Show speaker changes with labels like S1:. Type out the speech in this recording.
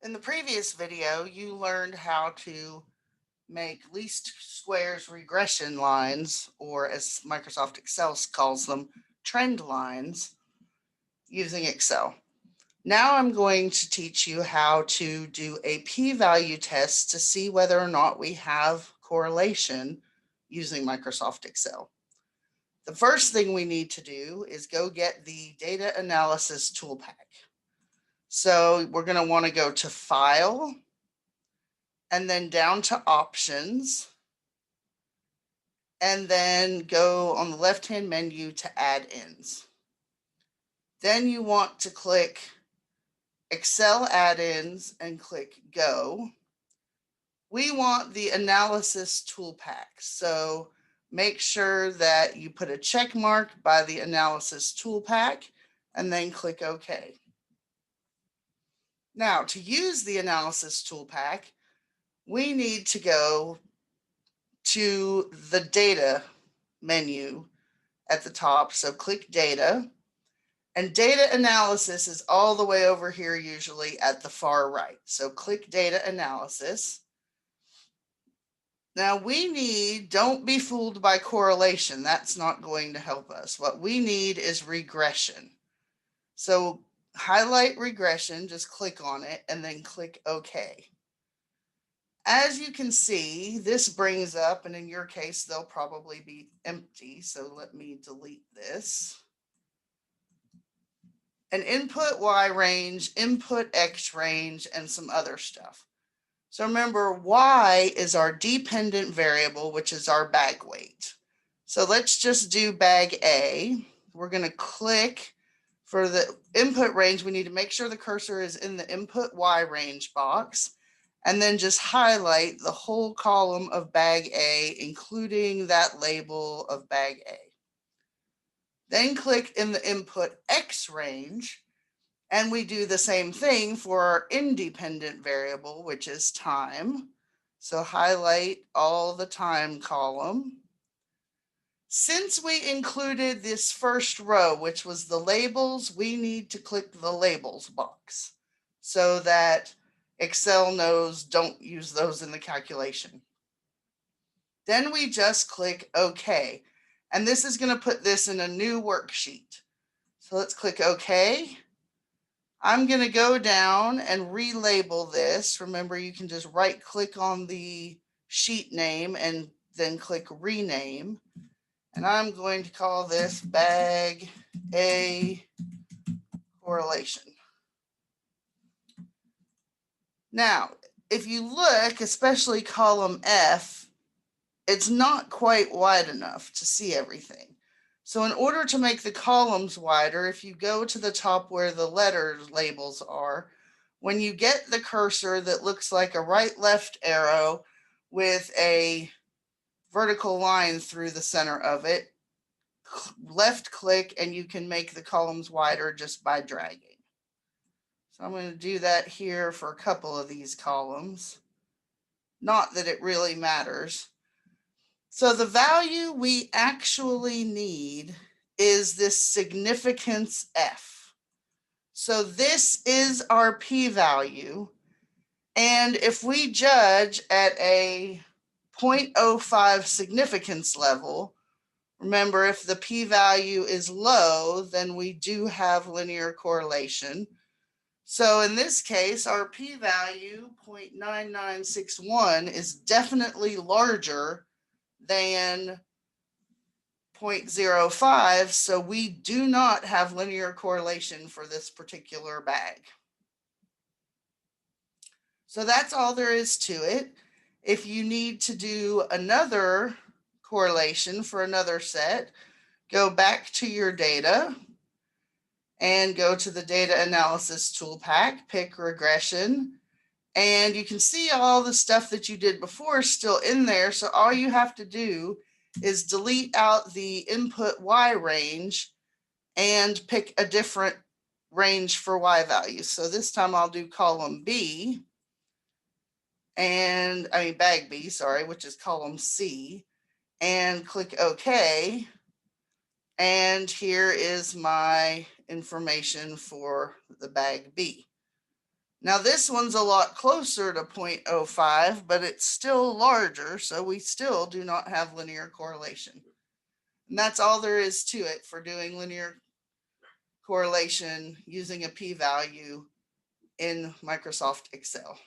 S1: In the previous video, you learned how to make least squares regression lines, or as Microsoft Excel calls them, trend lines, using Excel. Now I'm going to teach you how to do a p-value test to see whether or not we have correlation using Microsoft Excel. The first thing we need to do is go get the data analysis tool pack. So we're going to want to go to File, and then down to Options, and then go on the left-hand menu to Add-ins. Then you want to click Excel Add-ins and click Go. We want the analysis tool pack, so make sure that you put a check mark by the analysis tool pack and then click OK. Now, to use the analysis tool pack, we need to go to the data menu at the top. So click data, and data analysis is all the way over here, usually at the far right. So click data analysis. Now don't be fooled by correlation. That's not going to help us. What we need is regression. So highlight regression, just click on it, and then click OK. As you can see, this brings up, and in your case, they'll probably be empty. So let me delete this. An input Y range, input X range, and some other stuff. So remember, Y is our dependent variable, which is our bag weight. So let's just do bag A. We're going to click for the input range. We need to make sure the cursor is in the input Y range box, and then just highlight the whole column of bag A, including that label of bag A. Then click in the input X range, and we do the same thing for our independent variable, which is time. So highlight all the time column. Since we included this first row, which was the labels, we need to click the labels box so that Excel knows don't use those in the calculation. Then we just click OK. And this is going to put this in a new worksheet. So let's click OK. I'm going to go down and relabel this. Remember, you can just right click on the sheet name and then click rename. And I'm going to call this bag A correlation. Now, if you look, especially column F, it's not quite wide enough to see everything. So in order to make the columns wider, if you go to the top where the letter labels are, when you get the cursor that looks like a right-left arrow with a vertical line through the center of it, left click and you can make the columns wider just by dragging. So I'm going to do that here for a couple of these columns. Not that it really matters. So the value we actually need is this significance F. So this is our p-value. And if we judge at a 0.05 significance level, remember, if the p-value is low, then we do have linear correlation. So in this case, our p-value 0.9961 is definitely larger than 0.05, so we do not have linear correlation for this particular bag. So that's all there is to it. If you need to do another correlation for another set, go back to your data and go to the data analysis tool pack, pick regression, and you can see all the stuff that you did before is still in there. So all you have to do is delete out the input Y range and pick a different range for Y values. So this time I'll do column B, bag B, sorry, which is column C, and click OK. And here is my information for the bag B. Now this one's a lot closer to 0.05, but it's still larger, so we still do not have linear correlation. And that's all there is to it for doing linear correlation using a p-value in Microsoft Excel.